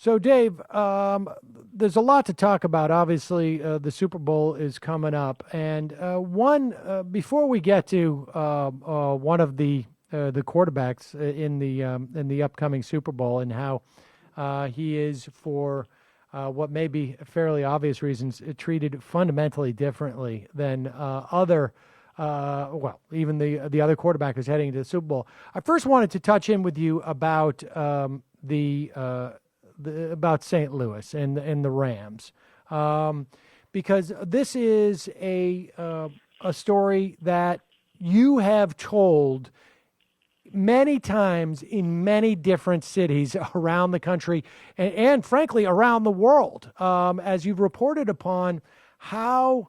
So, Dave, there's a lot to talk about. Obviously, the Super Bowl is coming up, and before we get to one of the quarterbacks in the upcoming Super Bowl and how he is for what may be fairly obvious reasons treated fundamentally differently than even the other quarterback who's heading to the Super Bowl. I first wanted to touch in with you about about St. Louis and the Rams, because this is a story that you have told many times in many different cities around the country and frankly around the world, as you've reported upon how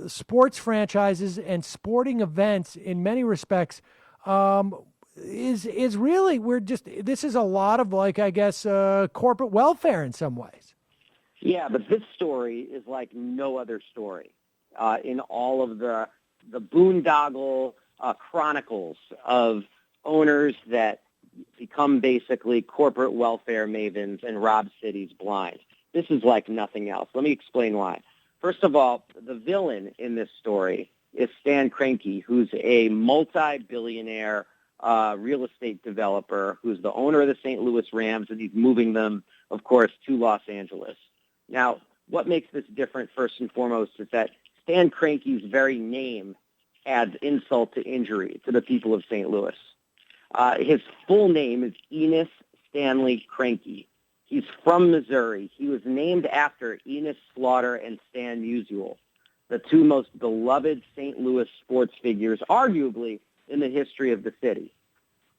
sports franchises and sporting events in many respects is really this is a lot of, like, I guess, corporate welfare in some ways. Yeah, but this story is like no other story in all of the boondoggle chronicles of owners that become basically corporate welfare mavens and rob cities blind. This is like nothing else. Let me explain why. First of all, the villain in this story is Stan Kroenke, who's a multi-billionaire real estate developer who's the owner of the St. Louis Rams, and he's moving them, of course, to Los Angeles. Now, what makes this different, first and foremost, is that Stan Kroenke's very name adds insult to injury to the people of St. Louis. His full name is Enos Stanley Kroenke. He's from Missouri. He was named after Enos Slaughter and Stan Musial, the two most beloved St. Louis sports figures, arguably, in the history of the city.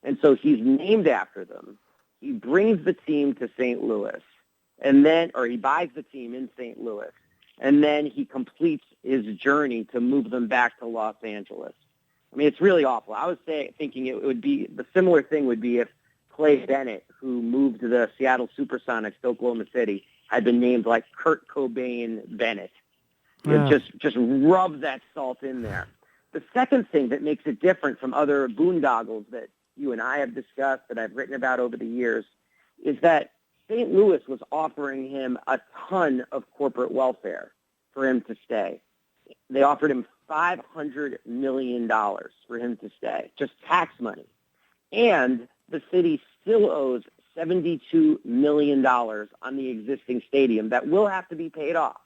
And so he's named after them. He brings the team to St. Louis, or he buys the team in St. Louis, and then he completes his journey to move them back to Los Angeles. I mean, it's really awful. I was thinking it would be, the similar thing would be if Clay Bennett, who moved the Seattle Supersonics to Oklahoma City, had been named like Kurt Cobain Bennett. Yeah. Just rub that salt in there. The second thing that makes it different from other boondoggles that you and I have discussed, that I've written about over the years, is that St. Louis was offering him a ton of corporate welfare for him to stay. They offered him $500 million for him to stay, just tax money. And the city still owes $72 million on the existing stadium that will have to be paid off.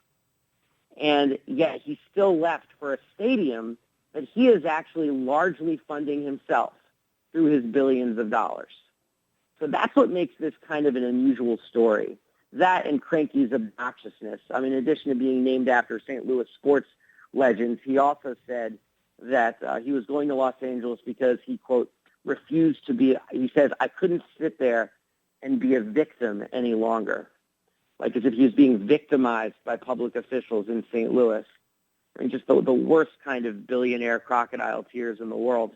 And yet he's still left for a stadium that he is actually largely funding himself through his billions of dollars. So that's what makes this kind of an unusual story. That and Kroenke's obnoxiousness. I mean, in addition to being named after St. Louis sports legends, he also said that he was going to Los Angeles because he, quote, refused to be, he says, I couldn't sit there and be a victim any longer. Like as if he was being victimized by public officials in St. Louis. I mean, just the worst kind of billionaire crocodile tears in the world.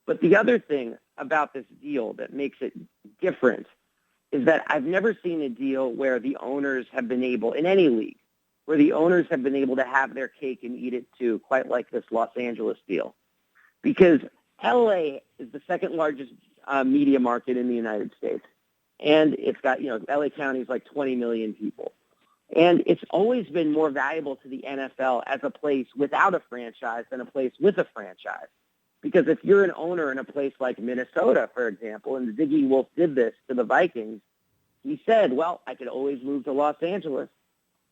But the other thing about this deal that makes it different is that I've never seen a deal where the owners have been able, in any league, where the owners have been able to have their cake and eat it too, quite like this Los Angeles deal. Because LA is the second largest media market in the United States. And it's got, LA County is like 20 million people. And it's always been more valuable to the NFL as a place without a franchise than a place with a franchise. Because if you're an owner in a place like Minnesota, for example, and Ziggy Wolf did this to the Vikings, he said, well, I could always move to Los Angeles,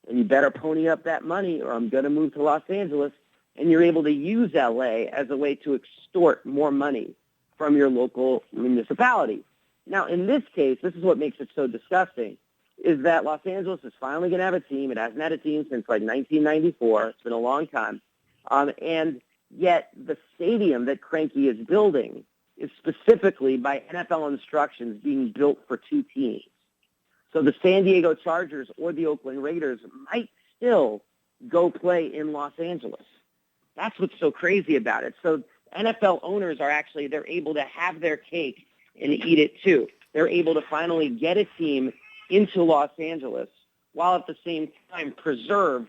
and you better pony up that money or I'm going to move to Los Angeles. And you're able to use LA as a way to extort more money from your local municipality. Now, in this case, this is what makes it so disgusting, is that Los Angeles is finally going to have a team. It hasn't had a team since like 1994. It's been a long time. And yet the stadium that Kroenke is building is specifically by NFL instructions being built for two teams. So the San Diego Chargers or the Oakland Raiders might still go play in Los Angeles. That's what's so crazy about it. So NFL owners are actually, they're able to have their cake and eat it too. They're able to finally get a team into Los Angeles while at the same time preserve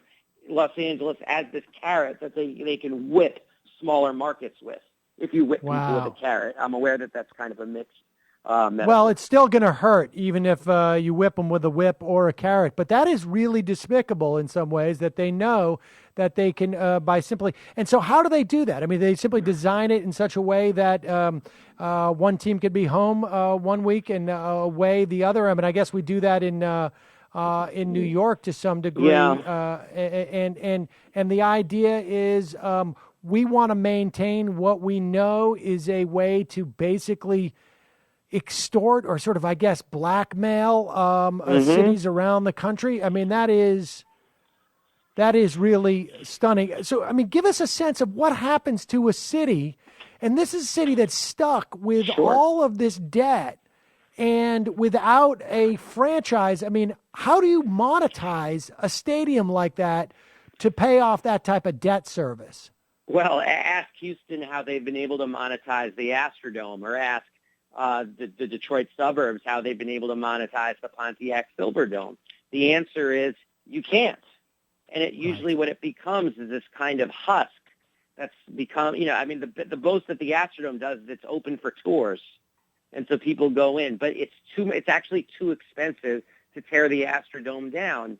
Los Angeles as this carrot that they can whip smaller markets with. If you whip people with a carrot, I'm aware that that's kind of a mixed Well, metaphor. it's still going to hurt, even if you whip them with a whip or a carrot. But that is really despicable in some ways that they know that they can by simply. And so, how do they do that? I mean, they simply design it in such a way that one team could be home 1 week and away the other. I mean, I guess we do that in New York to some degree. Yeah. And the idea is we want to maintain what we know is a way to basically extort or sort of, I guess, blackmail Hmm. cities around the country. I mean, that is really stunning. So, I mean, give us a sense of what happens to a city, and this is a city that's stuck with Sure. all of this debt and without a franchise. I mean, how do you monetize a stadium like that to pay off that type of debt service? Well, ask Houston how they've been able to monetize the Astrodome, or ask the Detroit suburbs how they've been able to monetize the Pontiac Silverdome. The answer is you can't. And it usually Right. what it becomes is this kind of husk that's become, I mean, the boast that the Astrodome does is it's open for tours. And so people go in, but it's actually too expensive to tear the Astrodome down.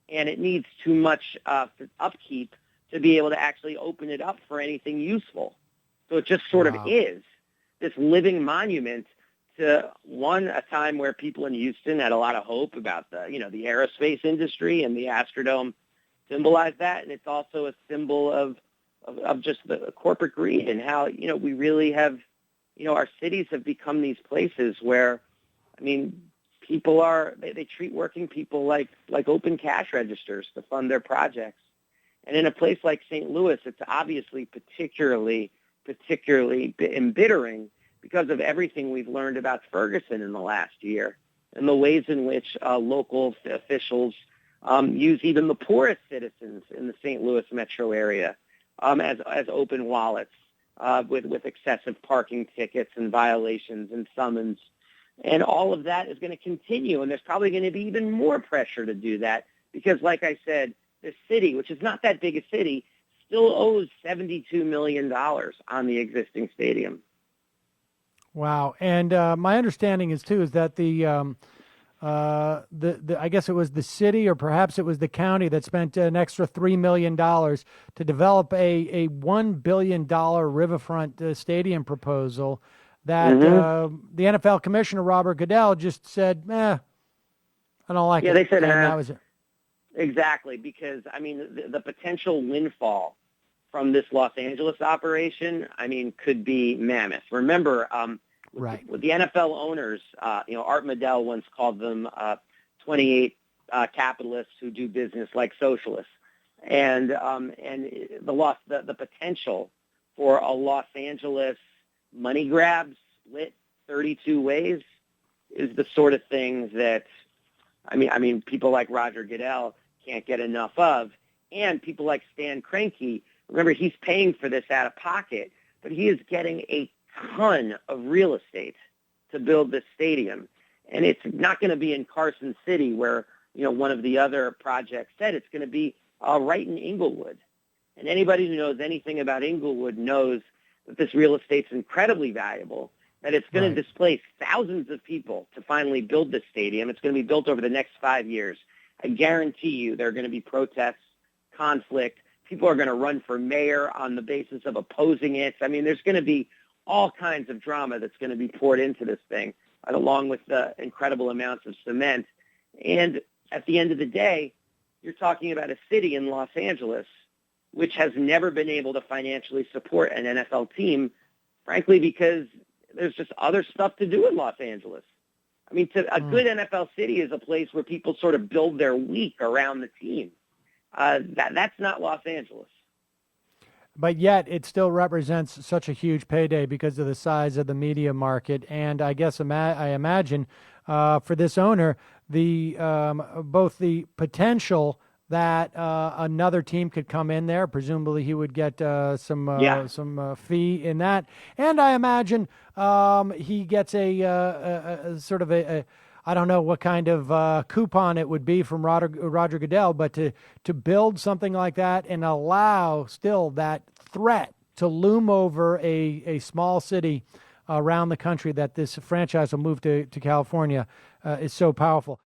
And it needs too much upkeep to be able to actually open it up for anything useful. So it just sort of Wow. is this living monument to a time where people in Houston had a lot of hope about the aerospace industry, and the Astrodome symbolized that. And it's also a symbol of just the corporate greed, and how, we really have, our cities have become these places where, I mean, they treat working people like open cash registers to fund their projects. And in a place like St. Louis, it's obviously particularly embittering because of everything we've learned about Ferguson in the last year, and the ways in which local officials use even the poorest citizens in the St. Louis metro area as open wallets with excessive parking tickets and violations and summons. And all of that is going to continue, and there's probably going to be even more pressure to do that because, like I said, the city, which is not that big a city, still owes $72 million on the existing stadium. Wow. And my understanding is too is that the I guess it was the city or perhaps it was the county that spent an extra $3 million to develop a $1 billion riverfront stadium proposal that Hmm. the NFL commissioner Robert Goodell just said, I don't like Yeah, it, they said, and that was it. exactly, because, I mean, the potential windfall from this Los Angeles operation, I mean, could be mammoth. Remember, Right. with the NFL owners, Art Modell once called them 28 capitalists who do business like socialists, and the potential for a Los Angeles money grab split 32 ways is the sort of thing that, I mean, people like Roger Goodell can't get enough of, and people like Stan Kroenke. Remember, he's paying for this out of pocket, but he is getting a ton of real estate to build this stadium. And it's not going to be in Carson City where, one of the other projects said. It's going to be right in Inglewood. And anybody who knows anything about Inglewood knows that this real estate's incredibly valuable, that it's going Right. to displace thousands of people to finally build this stadium. It's going to be built over the next 5 years. I guarantee you there are going to be protests, conflict. People are going to run for mayor on the basis of opposing it. I mean, there's going to be all kinds of drama that's going to be poured into this thing, along with the incredible amounts of cement. And at the end of the day, you're talking about a city in Los Angeles which has never been able to financially support an NFL team, frankly, because there's just other stuff to do in Los Angeles. I mean, a good NFL city is a place where people sort of build their week around the team. That's not Los Angeles. But yet it still represents such a huge payday because of the size of the media market. And I guess I imagine for this owner, the both the potential that another team could come in there. Presumably, he would get Yeah. some fee in that, and I imagine he gets a sort of a I don't know what kind of coupon it would be from Roger Goodell, but to build something like that and allow still that threat to loom over a small city around the country that this franchise will move to California is so powerful.